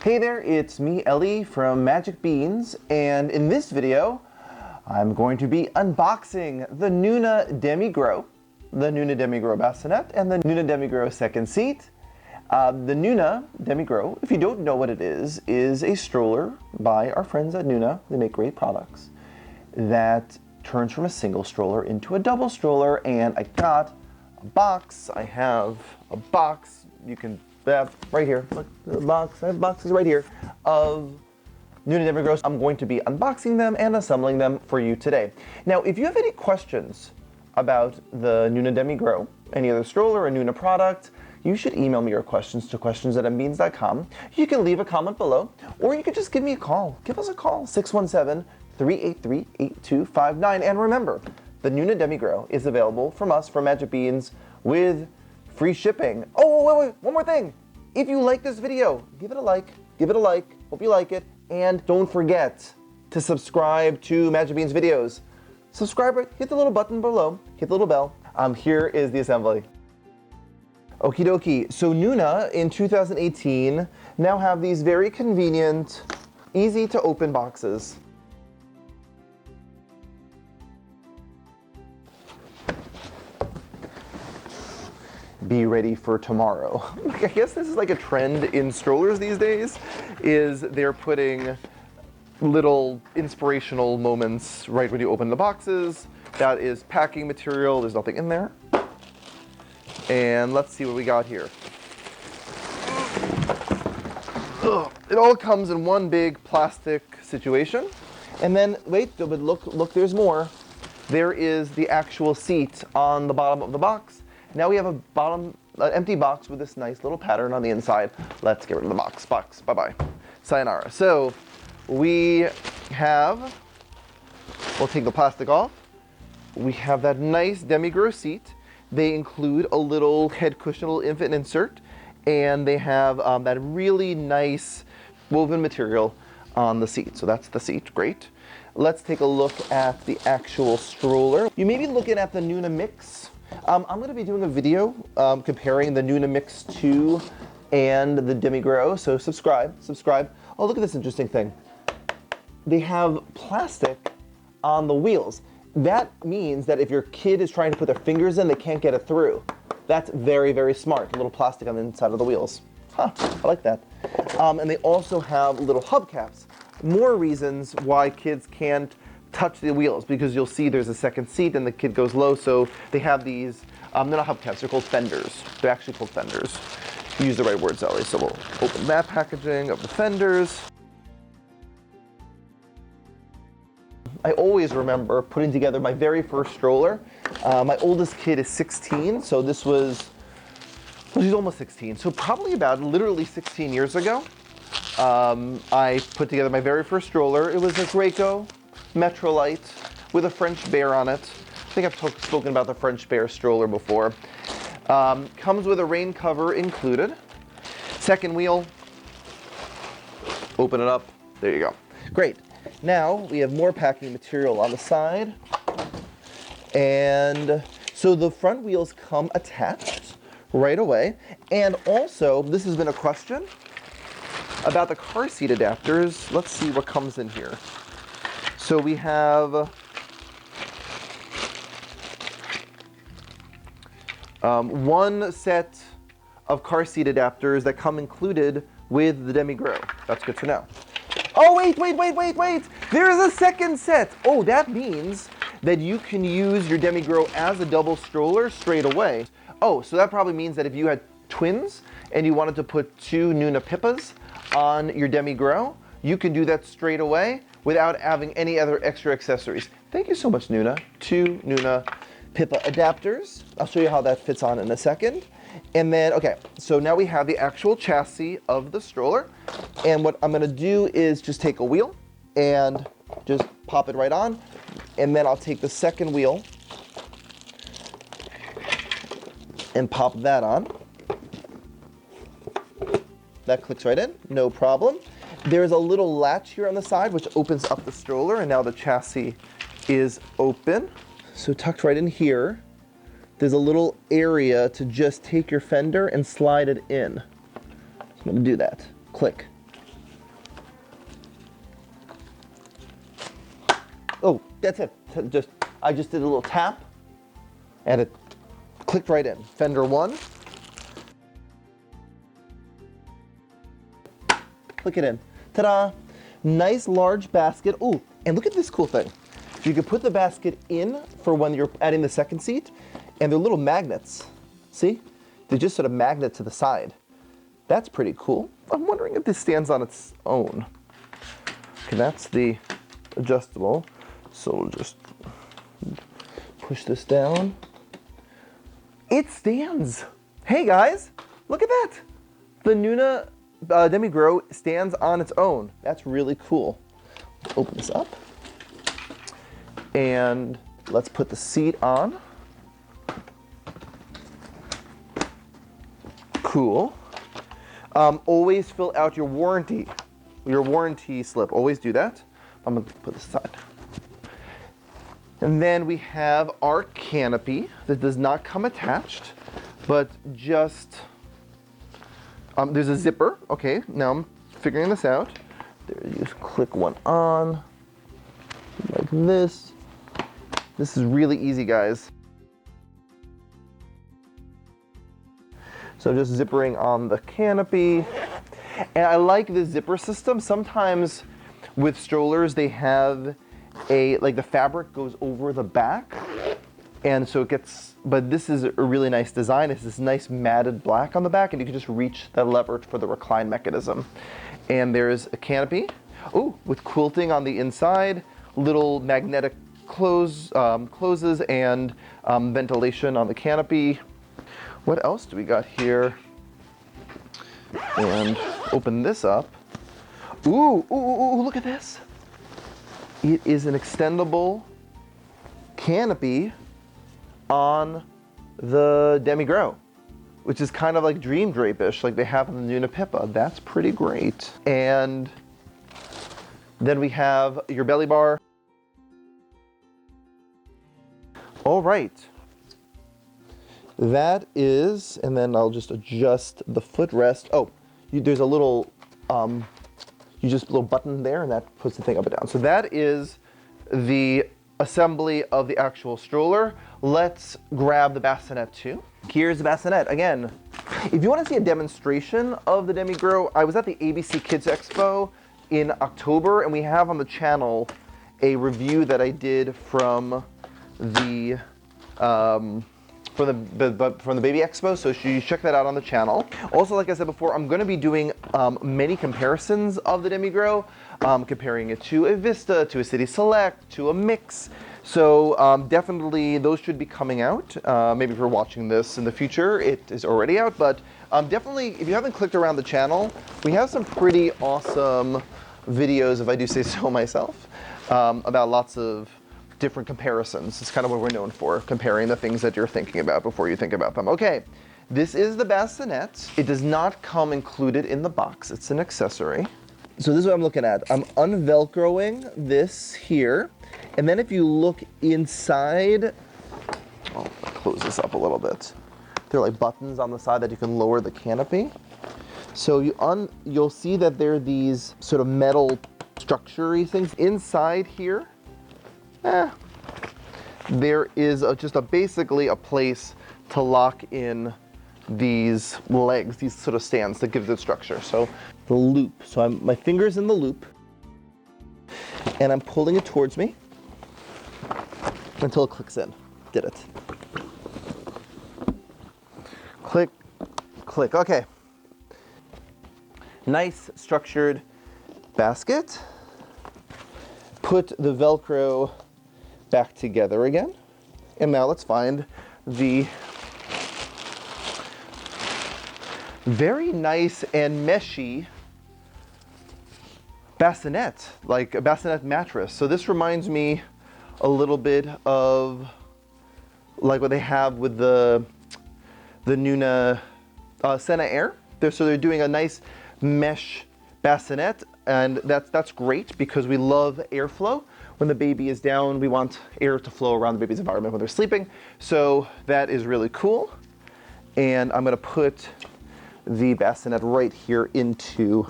Hey there, it's me, Ellie from Magic Beans, and in this video, I'm going to be unboxing the Nuna Demi Grow, the Nuna Demi Grow Bassinet, and the Nuna Demi Grow second seat. The Nuna Demi Grow, if you don't know what it is a stroller by our friends at Nuna. They make great products that turns from a single stroller into a double stroller, and I got a box. I have a box. You can right here, look, the box. I have boxes right here of Nuna Demi Grow. I'm going to be unboxing them and assembling them for you today. Now, if you have any questions about the Nuna Demi Grow, any other stroller or Nuna product, you should email me your questions to questions@unbeans.com. You can leave a comment below, or you can just give me a call. Give us a call, 617-383-8259. And remember, the Nuna Demi Grow is available from us, from Magic Beans, with free shipping. Oh, wait, one more thing. If you like this video, give it a like, hope you like it, and don't forget to subscribe to Magic Beans videos. Subscribe, hit the little button below, hit the little bell. Here is the assembly. Okie dokie, so Nuna in 2018 now have these very convenient, easy to open boxes. Be ready for tomorrow. I guess this is like a trend in strollers these days, is they're putting little inspirational moments right when you open the boxes. That is packing material, there's nothing in there. And let's see what we got here. Ugh. It all comes in one big plastic situation. And then, wait, but look, there's more. There is the actual seat on the bottom of the box. Now we have an empty box with this nice little pattern on the inside. Let's get rid of the box. Bye-bye. Sayonara. So we have, we'll take the plastic off. We have that nice Demi Grow seat. They include a little head cushion, a little infant insert, and they have that really nice woven material on the seat. So that's the seat, great. Let's take a look at the actual stroller. You may be looking at the Nuna Mix. I'm going to be doing a video comparing the Nuna Mix 2 and the Demi Grow, so subscribe. Oh, look at this interesting thing. They have plastic on the wheels. That means that if your kid is trying to put their fingers in, they can't get it through. That's very, very smart. A little plastic on the inside of the wheels. Huh, I like that. And they also have little hubcaps. More reasons why kids can't touch the wheels, because you'll see there's a second seat and the kid goes low, so they have these, they're not hubcaps, they're called fenders. They're actually called fenders. Use the right words, Ellie. So we'll open that packaging of the fenders. I always remember putting together my very first stroller. My oldest kid is 16, so this was, well, she's almost 16, so probably about literally 16 years ago. I put together my very first stroller. It was a Graco Metrolite with a French bear on it. I think I've spoken about the French bear stroller before. Comes with a rain cover included. Second wheel, open it up, there you go. Great. Now we have more packing material on the side. And so the front wheels come attached right away. And also, this has been a question about the car seat adapters. Let's see what comes in here. So we have one set of car seat adapters that come included with the Demi Grow. That's good to know. Oh, wait. There's a second set. Oh, that means that you can use your Demi Grow as a double stroller straight away. Oh, so that probably means that if you had twins and you wanted to put two Nuna Pippas on your Demi Grow, you can do that straight away without having any other extra accessories. Thank you so much, Nuna. Two Nuna Pippa adapters. I'll show you how that fits on in a second. And then, okay, so now we have the actual chassis of the stroller. And what I'm gonna do is just take a wheel and just pop it right on. And then I'll take the second wheel and pop that on. That clicks right in, no problem. There's a little latch here on the side which opens up the stroller, and now the chassis is open. So tucked right in here, there's a little area to just take your fender and slide it in. So I'm gonna do that. Click. Oh, that's it. I just did a little tap and it clicked right in. Fender 1. Click it in. Ta-da! Nice large basket. Oh, and look at this cool thing. You could put the basket in for when you're adding the second seat, and they're little magnets. See? They just sort of magnet to the side. That's pretty cool. I'm wondering if this stands on its own. Okay, that's the adjustable. So we'll just push this down. It stands. Hey guys, look at that. The Nuna Demi Grow stands on its own. That's really cool. Let's open this up. And let's put the seat on. Cool. Always fill out your warranty slip. Always do that. I'm gonna put this aside. And then we have our canopy that does not come attached, but just, there's a zipper. Okay, now I'm figuring this out. There, you just click one on, like this. This is really easy, guys. So just zippering on the canopy. And I like the zipper system. Sometimes with strollers, they have like the fabric goes over the back. And so it gets, but this is a really nice design. It's this nice matted black on the back, and you can just reach the lever for the recline mechanism. And there's a canopy. Oh, with quilting on the inside, little magnetic closes and ventilation on the canopy. What else do we got here? And open this up. Ooh, look at this. It is an extendable canopy on the Demi Grow, which is kind of like dream drape-ish, like they have on the Nuna Pippa. That's pretty great. And then we have your belly bar. All right. That is, and then I'll just adjust the footrest. Oh, there's a little, little button there, and that puts the thing up and down. So that is the assembly of the actual stroller. Let's grab the bassinet too. Here's the bassinet. Again, if you want to see a demonstration of the Demi Grow, I was at the ABC Kids Expo in October, and we have on the channel a review that I did from the Baby Expo, so you check that out on the channel. Also, like I said before, I'm going to be doing many comparisons of the Demi Grow, comparing it to a Vista, to a City Select, to a Mix. So definitely those should be coming out. Maybe if you're watching this in the future, it is already out, but definitely, if you haven't clicked around the channel, we have some pretty awesome videos, if I do say so myself, about lots of different comparisons. It's kind of what we're known for, comparing the things that you're thinking about before you think about them. Okay, this is the bassinet. It does not come included in the box. It's an accessory. So this is what I'm looking at. I'm unvelcroing this here. And then if you look inside, I'll close this up a little bit. There are like buttons on the side that you can lower the canopy. So you'll see that there are these sort of metal structure-y things inside here. There is basically a place to lock in these legs, these sort of stands that gives it structure. So the loop, so my finger's in the loop, and I'm pulling it towards me until it clicks in. Did it. Click, click, okay. Nice structured basket. Put the Velcro back together again. And now let's find the very nice and meshy bassinet, like a bassinet mattress. So this reminds me a little bit of like what they have with the Nuna Senna Air. So they're doing a nice mesh bassinet, and that's great because we love airflow. When the baby is down, we want air to flow around the baby's environment when they're sleeping. So that is really cool. And I'm gonna put the bassinet right here into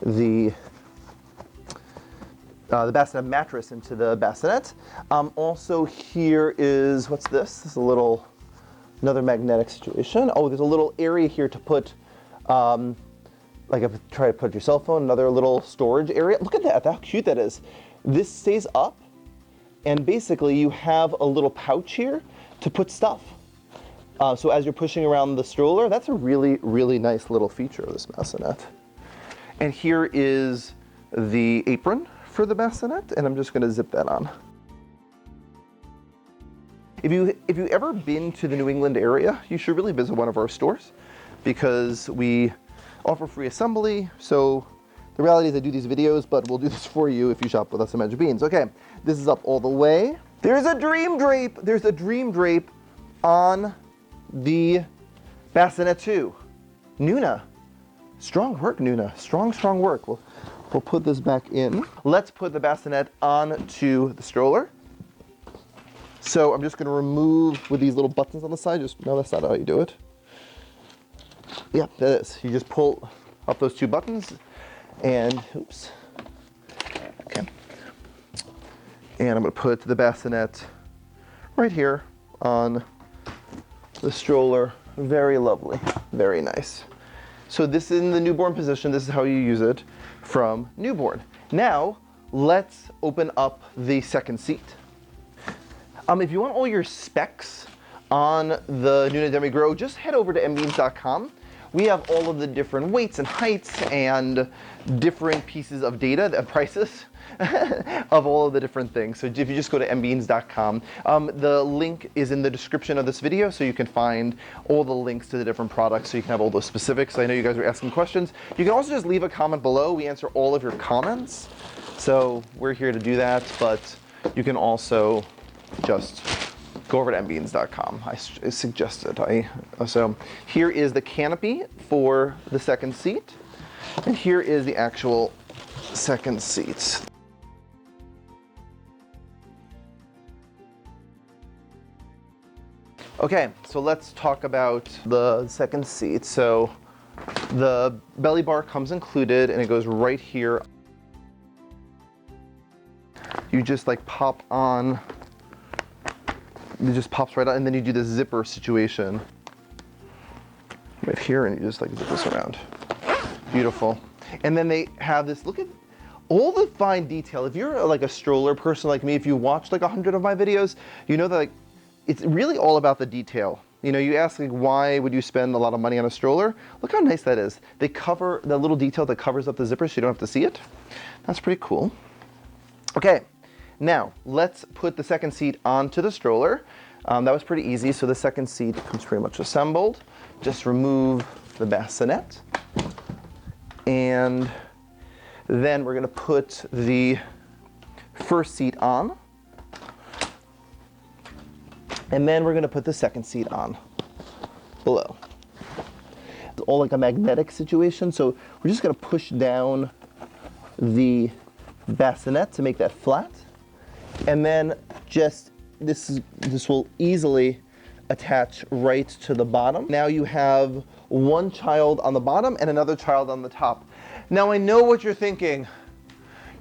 the the Bassinet mattress into the Bassinet. Also here is, what's this? This is a little, another magnetic situation. Oh, there's a little area here to put, like if you try to put your cell phone, another little storage area. Look at that, how cute that is. This stays up, and basically you have a little pouch here to put stuff. So as you're pushing around the stroller, that's a really, really nice little feature of this Bassinet. And here is the apron for the Bassinet, and I'm just gonna zip that on. If you've ever been to the New England area, you should really visit one of our stores because we offer free assembly. So the reality is I do these videos, but we'll do this for you if you shop with us at Magic Beans. Okay, this is up all the way. There's a dream drape. There's a dream drape on the Bassinet too. Nuna, strong work, Nuna. Strong, strong work. We'll put this back in. Let's put the Bassinet onto the stroller. So I'm just gonna remove with these little buttons on the side. No, that's not how you do it. Yeah, that is. You just pull up those two buttons and, oops. Okay. And I'm gonna put the Bassinet right here on the stroller. Very lovely, very nice. So this is in the newborn position. This is how you use it from newborn. Now, let's open up the second seat. If you want all your specs on the Nuna Demi Grow, just head over to mbeans.com. We have all of the different weights and heights and different pieces of data, the prices of all of the different things. So if you just go to mbeans.com, the link is in the description of this video, so you can find all the links to the different products, so you can have all those specifics. I know you guys are asking questions. You can also just leave a comment below. We answer all of your comments. So we're here to do that, but you can also just go over to mbeans.com. I suggested. So here is the canopy for the second seat, and here is the actual second seat. Okay, so let's talk about the second seat. So the belly bar comes included, and it goes right here. You just like pop on. It just pops right out, and then you do the zipper situation right here, and you just like zip this around. Beautiful. And then they have this, look at all the fine detail. If you're like a stroller person like me, if you watched like 100 of my videos, you know that like it's really all about the detail. You know, you ask like, why would you spend a lot of money on a stroller? Look how nice that is. They cover the little detail that covers up the zipper so you don't have to see it. That's pretty cool. Okay. Now, let's put the second seat onto the stroller. That was pretty easy, so the second seat comes pretty much assembled. Just remove the bassinet. And then we're gonna put the first seat on. And then we're gonna put the second seat on below. It's all like a magnetic situation, so we're just gonna push down the bassinet to make that flat. And then just, this will easily attach right to the bottom. Now you have one child on the bottom and another child on the top. Now I know what you're thinking.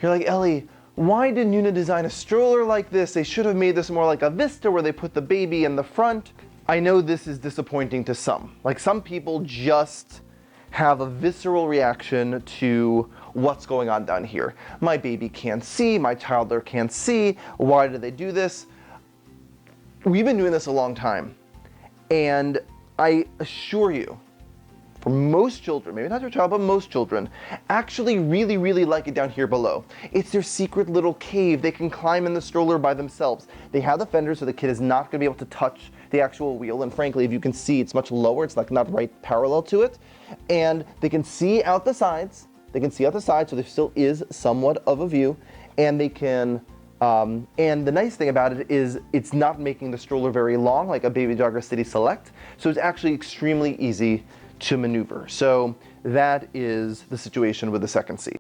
You're like, Ellie, why did Nuna design a stroller like this? They should have made this more like a Vista where they put the baby in the front. I know this is disappointing to some. Like some people just have a visceral reaction to what's going on down here. My baby can't see, my toddler can't see, why did they do this? We've been doing this a long time, and I assure you, for most children, maybe not your child, but most children, actually really, really like it down here below. It's their secret little cave. They can climb in the stroller by themselves. They have the fender so the kid is not gonna be able to touch the actual wheel, and frankly, if you can see, it's much lower, it's like not right parallel to it, and they can see out the sides. They can see out the side, so there still is somewhat of a view, and they can, and the nice thing about it is it's not making the stroller very long, like a Baby Jogger City Select, so it's actually extremely easy to maneuver. So that is the situation with the second seat.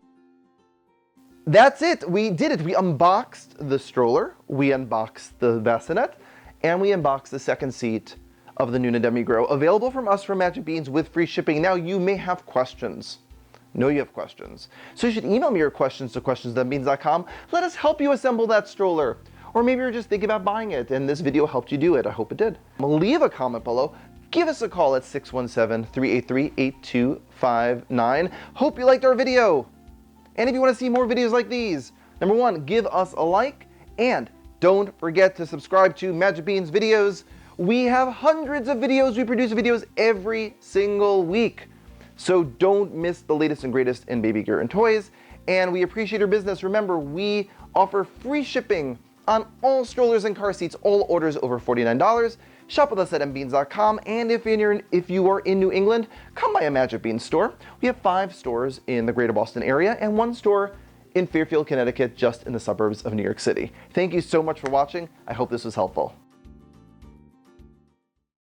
That's it, we did it. We unboxed the stroller, we unboxed the bassinet, and we unboxed the second seat of the Nuna Demi Grow, available from us from Magic Beans with free shipping. Now you may have questions Know you have questions. So you should email me your questions to questions@beans.com. Let us help you assemble that stroller. Or maybe you're just thinking about buying it and this video helped you do it. I hope it did. Leave a comment below. Give us a call at 617-383-8259. Hope you liked our video. And if you want to see more videos like these, number one, give us a like, and don't forget to subscribe to Magic Beans videos. We have hundreds of videos. We produce videos every single week. So don't miss the latest and greatest in baby gear and toys. And we appreciate your business. Remember, we offer free shipping on all strollers and car seats, all orders over $49. Shop with us at mbeans.com, and if you are in New England, come by a Magic Beans store. We have 5 stores in the greater Boston area and 1 store in Fairfield, Connecticut, just in the suburbs of New York City. Thank you so much for watching. I hope this was helpful.